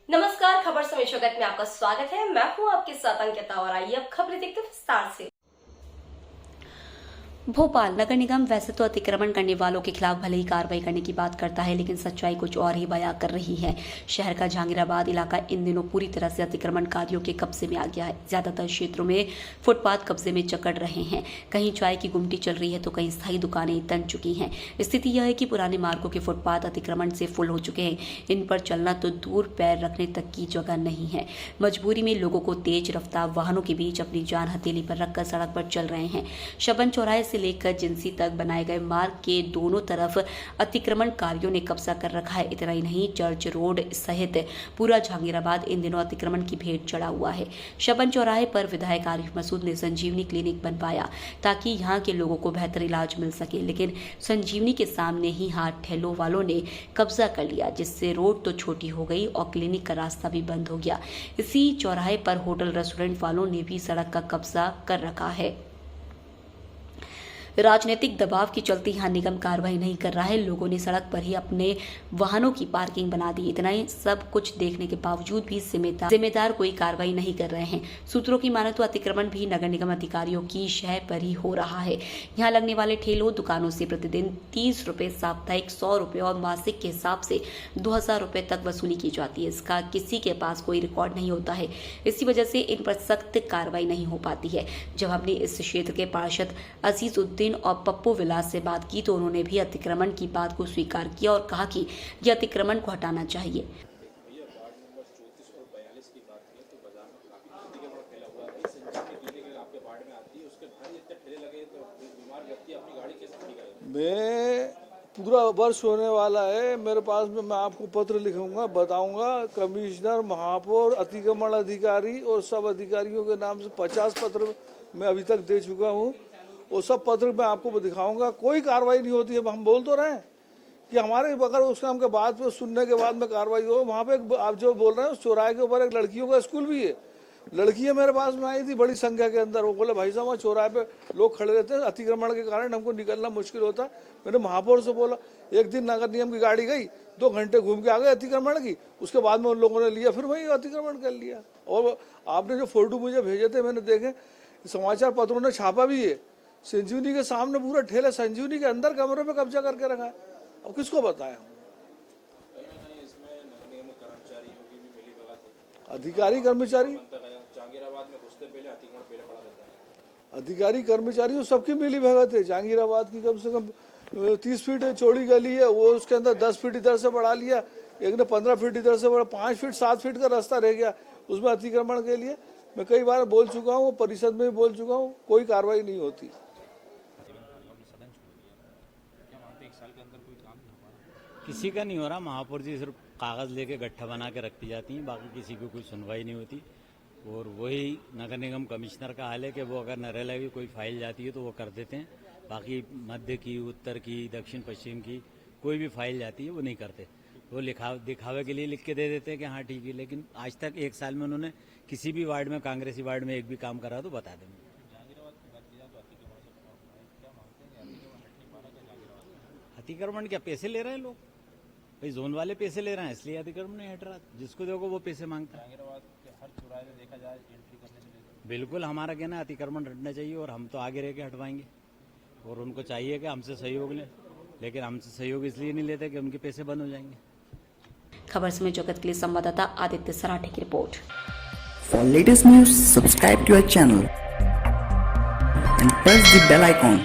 नमस्कार, खबर समय जगत में आपका स्वागत है। मैं हूं आपके साथ अंकिता और आइए अब खबरें देखते हैं विस्तार से। भोपाल नगर निगम वैसे तो अतिक्रमण करने वालों के खिलाफ भले ही कार्रवाई करने की बात करता है, लेकिन सच्चाई कुछ और ही बयां कर रही है। शहर का जहांगीराबाद इलाका इन दिनों पूरी तरह से अतिक्रमणकारियों के कब्जे में आ गया है। ज्यादातर क्षेत्रों में फुटपाथ कब्जे में जकड़ रहे हैं। कहीं चाय की गुमटी चल रही है तो कहीं स्थायी दुकानें तन चुकी हैं। स्थिति यह है कि पुराने मार्गों के फुटपाथ अतिक्रमण से फुल हो चुके हैं। इन पर चलना तो दूर पैर रखने तक की जगह नहीं है। मजबूरी में लोगों को तेज रफ्तार वाहनों के बीच अपनी जान हथेली पर रखकर सड़क पर चल रहे हैं। शबन चौराहे से लेकर जिंसी तक बनाए गए मार्ग के दोनों तरफ अतिक्रमणकारियों ने कब्जा कर रखा है। इतना ही नहीं, चर्च रोड सहित पूरा जहांगीराबाद इन दिनों अतिक्रमण की भेंट चढ़ा हुआ है। शबन चौराहे पर विधायक आरिफ मसूद ने संजीवनी क्लिनिक बनवाया ताकि यहाँ के लोगों को बेहतर इलाज मिल सके, लेकिन संजीवनी के सामने ही हाथ ठेलों वालों ने कब्जा कर लिया, जिससे रोड तो छोटी हो गई और क्लिनिक का रास्ता भी बंद हो गया। इसी चौराहे पर होटल रेस्टोरेंट वालों ने भी सड़क का कब्जा कर रखा है। राजनीतिक दबाव के चलते यहाँ निगम कार्रवाई नहीं कर रहा है। लोगों ने सड़क पर ही अपने वाहनों की पार्किंग बना दी। इतना ही सब कुछ देखने के बावजूद भी जिम्मेदार कोई कार्रवाई नहीं कर रहे हैं। सूत्रों की माने तो अतिक्रमण भी नगर निगम अधिकारियों की शह पर ही हो रहा है। यहाँ लगने वाले ठेलों दुकानों से प्रतिदिन 30 रुपए, साप्ताहिक 100 रुपए और मासिक के हिसाब से 2000 रुपए तक वसूली की जाती है। इसका किसी के पास कोई रिकॉर्ड नहीं होता है। इसी वजह से इन पर सख्त कार्रवाई नहीं हो पाती है। जब हमने इस क्षेत्र के पार्षद अजीजुद्दीन और पप्पू विलास से बात की तो उन्होंने भी अतिक्रमण की बात को स्वीकार किया और कहा कि यह अतिक्रमण को हटाना चाहिए। मैं पूरा वर्ष होने वाला है मेरे पास में, मैं आपको पत्र लिखूंगा, बताऊंगा। कमिश्नर, महापौर, अतिक्रमण अधिकारी और सब अधिकारियों के नाम से 50 पत्र मैं अभी तक दे चुका हूँ। वो सब पत्र मैं आपको दिखाऊंगा। कोई कार्रवाई नहीं होती है। हम बोल तो रहे हैं कि हमारे अगर उस काम के बाद पे सुनने के बाद में कार्रवाई हो। वहाँ पे आप जो बोल रहे हैं उस चौराहे के ऊपर एक लड़कियों का स्कूल भी है। लड़कियां मेरे पास में आई थी बड़ी संख्या के अंदर। वो बोले भाई साहब वहाँ चौराहे पे लोग खड़े रहते हैं, अतिक्रमण के कारण हमको निकलना मुश्किल होता है। मैंने महापौर से बोला, एक दिन नगर निगम की गाड़ी गई, 2 घंटे घूम के आ गए अतिक्रमण की। उसके बाद में उन लोगों ने लिया, फिर वही अतिक्रमण कर लिया। और आपने जो फोटो मुझे भेजे थे मैंने देखे, समाचार पत्रों ने छापा भी है। संजीवनी के सामने पूरा ठेला, संजीवनी के अंदर कमरे पे कब्जा करके रखा है। अब किसको बताया? अधिकारी कर्मचारी, अधिकारी कर्मचारी सबकी मिली भगत है। जहांगीराबाद की कम से कम 30 फीट चौड़ी गली है, वो उसके अंदर 10 फीट इधर से बढ़ा लिया, एक ने 15 फीट इधर से बढ़ा, 5 फीट 7 फीट का रास्ता रह गया उसमें अतिक्रमण के लिए। मैं कई बार बोल चुका हूँ, परिषद में भी बोल चुका हूँ, कोई कार्रवाई नहीं होती। किसी का नहीं हो रहा। महापौर जी सिर्फ कागज लेके गट्ठा बना के रखती जाती हैं, बाकी किसी को कोई सुनवाई नहीं होती। और वही नगर निगम कमिश्नर का हाल है कि वो अगर नरेला की कोई फाइल जाती है तो वो कर देते हैं। बाकी मध्य की, उत्तर की, दक्षिण पश्चिम की कोई भी फाइल जाती है वो नहीं करते। वो दिखावे के लिए लिख के दे देते हैं कि हाँ ठीक है, लेकिन आज तक 1 साल में उन्होंने किसी भी वार्ड में, कांग्रेसी वार्ड में एक भी काम करा तो बता देंगे। अतिक्रमण क्या पैसे ले रहे हैं लोग? भाई जोन वाले पैसे ले रहे हैं इसलिए अतिक्रमण नहीं हट रहा। जिसको देखो वो पैसे मांगता है। हर चौराहे में देखा जाए एंट्री करने में बिल्कुल हमारा कहना है अतिक्रमण हटना चाहिए और हम तो आगे रह के हटवाएंगे। और उनको चाहिए कि हमसे सहयोग लें, लेकिन हमसे सहयोग इसलिए नहीं लेते कि उनके पैसे बंद हो जाएंगे। खबर समय जगत के लिए संवाददाता आदित्य सराठे की report. For latest news, subscribe to our channel and press the bell icon.